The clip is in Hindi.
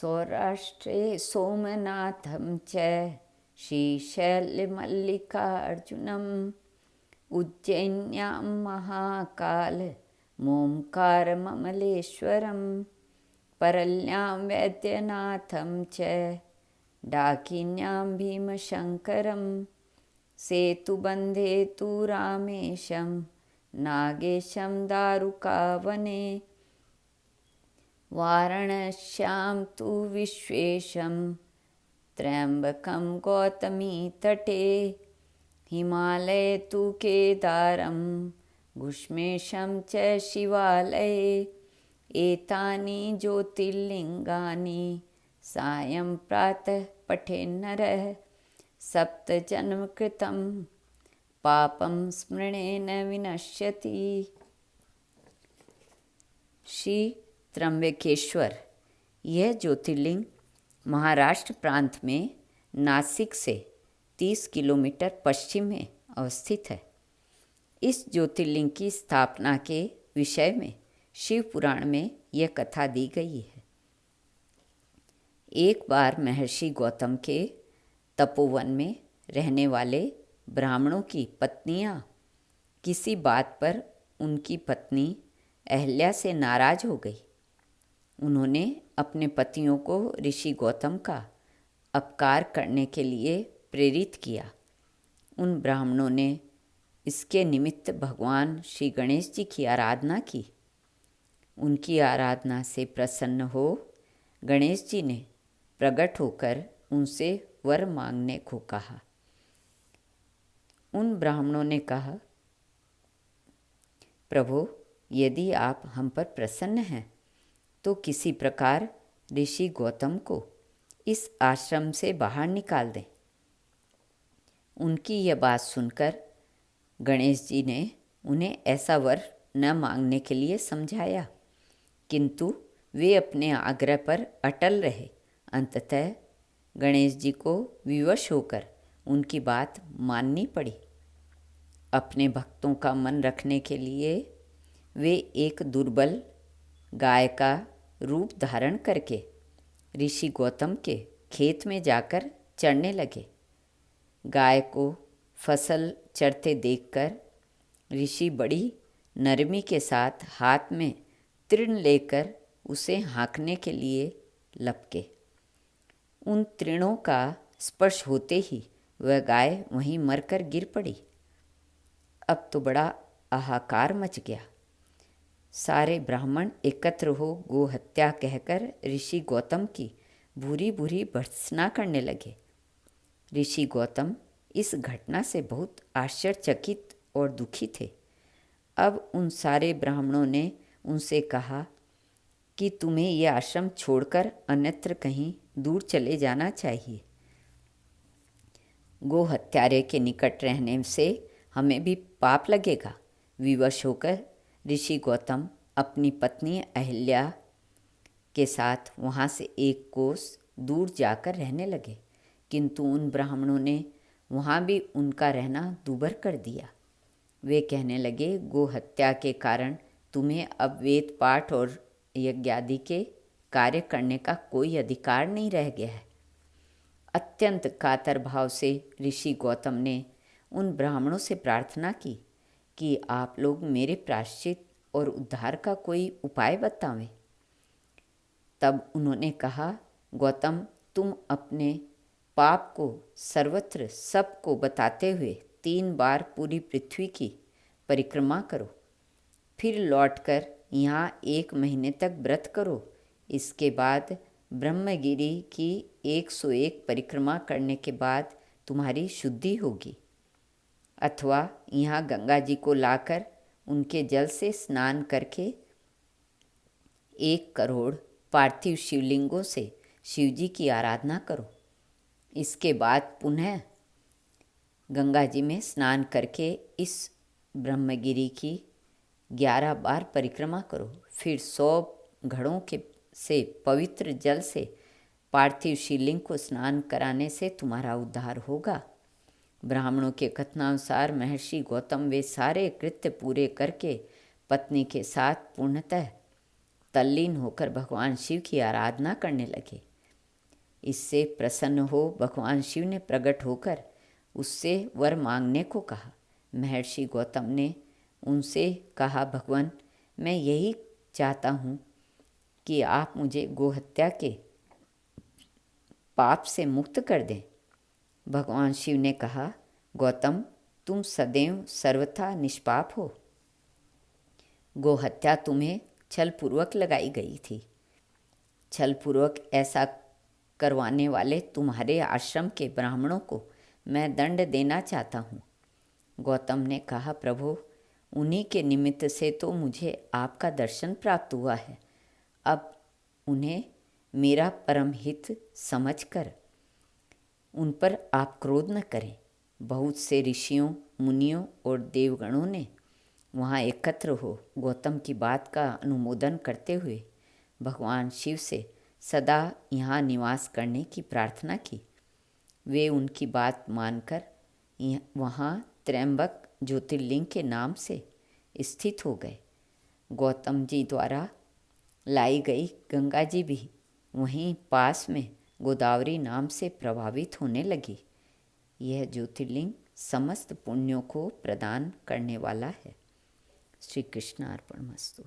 सौराष्ट्रे सोमनाथं च श्रीशैलमल्लिकार्जुनम् उज्जैन्यां महाकालमोङ्कारममलेश्वरं परल्यां वैद्यनाथं च डाकिन्यां भीमशङ्करं सेतुबन्धे तु रामेशं नागेशं दारुकावने वाराणस्यां तु विश्वेशं त्र्यम्बकं गौतमीतटे हिमालये तु केदारं घुष्मेशं च शिवालये एतानि ज्योतिर्लिङ्गानि सायं प्रातः पठेन्नरः सप्तजन्मकृतं पापं स्मरणेन विनश्यति। श्री त्र्यंबकेश्वर यह ज्योतिर्लिंग महाराष्ट्र प्रांत में नासिक से 30 किलोमीटर पश्चिम में अवस्थित है। इस ज्योतिर्लिंग की स्थापना के विषय में शिव पुराण में यह कथा दी गई है। एक बार महर्षि गौतम के तपोवन में रहने वाले ब्राह्मणों की पत्नियां किसी बात पर उनकी पत्नी अहल्या से नाराज हो गई। उन्होंने अपने पतियों को ऋषि गौतम का अपकार करने के लिए प्रेरित किया। उन ब्राह्मणों ने इसके निमित्त भगवान श्री गणेश जी की आराधना की। उनकी आराधना से प्रसन्न हो गणेश जी ने प्रकट होकर उनसे वर मांगने को कहा। उन ब्राह्मणों ने कहा, प्रभु, यदि आप हम पर प्रसन्न हैं तो किसी प्रकार ऋषि गौतम को इस आश्रम से बाहर निकाल दें। उनकी यह बात सुनकर गणेश जी ने उन्हें ऐसा वर न मांगने के लिए समझाया, किंतु वे अपने आग्रह पर अटल रहे। अंततः गणेश जी को विवश होकर उनकी बात माननी पड़ी। अपने भक्तों का मन रखने के लिए वे एक दुर्बल गाय का रूप धारण करके ऋषि गौतम के खेत में जाकर चरने लगे। गाय को फसल चरते देखकर ऋषि बड़ी नरमी के साथ हाथ में तृण लेकर उसे हाँकने के लिए लपके। उन तृणों का स्पर्श होते ही वह गाय वहीं मरकर गिर पड़ी। अब तो बड़ा हाहाकार मच गया। सारे ब्राह्मण एकत्र हो गो हत्या कहकर ऋषि गौतम की बुरी बुरी भर्त्सना करने लगे। ऋषि गौतम इस घटना से बहुत आश्चर्यचकित और दुखी थे। अब उन सारे ब्राह्मणों ने उनसे कहा कि तुम्हें यह आश्रम छोड़कर अन्यत्र कहीं दूर चले जाना चाहिए। गो हत्यारे के निकट रहने से हमें भी पाप लगेगा। विवश होकर ऋषि गौतम अपनी पत्नी अहल्या के साथ वहाँ से एक कोस दूर जाकर रहने लगे, किंतु उन ब्राह्मणों ने वहाँ भी उनका रहना दूभर कर दिया। वे कहने लगे, गो हत्या के कारण तुम्हें अब वेद पाठ और यज्ञादि के कार्य करने का कोई अधिकार नहीं रह गया है। अत्यंत कातर भाव से ऋषि गौतम ने उन ब्राह्मणों से प्रार्थना की कि आप लोग मेरे प्रायश्चित और उद्धार का कोई उपाय बतावें। तब उन्होंने कहा, गौतम, तुम अपने पाप को सर्वत्र सबको बताते हुए 3 बार पूरी पृथ्वी की परिक्रमा करो, फिर लौटकर यहाँ 1 महीने तक व्रत करो। इसके बाद ब्रह्मगिरी की 101 परिक्रमा करने के बाद तुम्हारी शुद्धि होगी। अथवा यहाँ गंगा जी को लाकर उनके जल से स्नान करके 1 करोड़ पार्थिव शिवलिंगों से शिवजी की आराधना करो। इसके बाद पुनः गंगा जी में स्नान करके इस ब्रह्मगिरी की 11 बार परिक्रमा करो। फिर 100 घड़ों के से पवित्र जल से पार्थिव शिवलिंग को स्नान कराने से तुम्हारा उद्धार होगा। ब्राह्मणों के कथनानुसार महर्षि गौतम वे सारे कृत्य पूरे करके पत्नी के साथ पूर्णतः तल्लीन होकर भगवान शिव की आराधना करने लगे। इससे प्रसन्न हो भगवान शिव ने प्रकट होकर उससे वर मांगने को कहा। महर्षि गौतम ने उनसे कहा, भगवान, मैं यही चाहता हूँ कि आप मुझे गोहत्या के पाप से मुक्त कर दें। भगवान शिव ने कहा, गौतम, तुम सदैव सर्वथा निष्पाप हो। गोहत्या तुम्हें छलपूर्वक लगाई गई थी। छलपूर्वक ऐसा करवाने वाले तुम्हारे आश्रम के ब्राह्मणों को मैं दंड देना चाहता हूँ। गौतम ने कहा, प्रभु, उन्हीं के निमित्त से तो मुझे आपका दर्शन प्राप्त हुआ है। अब उन्हें मेरा परम हित समझकर उन पर आप क्रोध न करें। बहुत से ऋषियों, मुनियों और देवगणों ने वहाँ एकत्र हो गौतम की बात का अनुमोदन करते हुए भगवान शिव से सदा यहाँ निवास करने की प्रार्थना की। वे उनकी बात मानकर वहाँ त्र्यंबक ज्योतिर्लिंग के नाम से स्थित हो गए। गौतम जी द्वारा लाई गई गंगा जी भी वहीं पास में गोदावरी नाम से प्रभावित होने लगी। यह ज्योतिर्लिंग समस्त पुण्यों को प्रदान करने वाला है। श्री कृष्ण अर्पणमस्तु।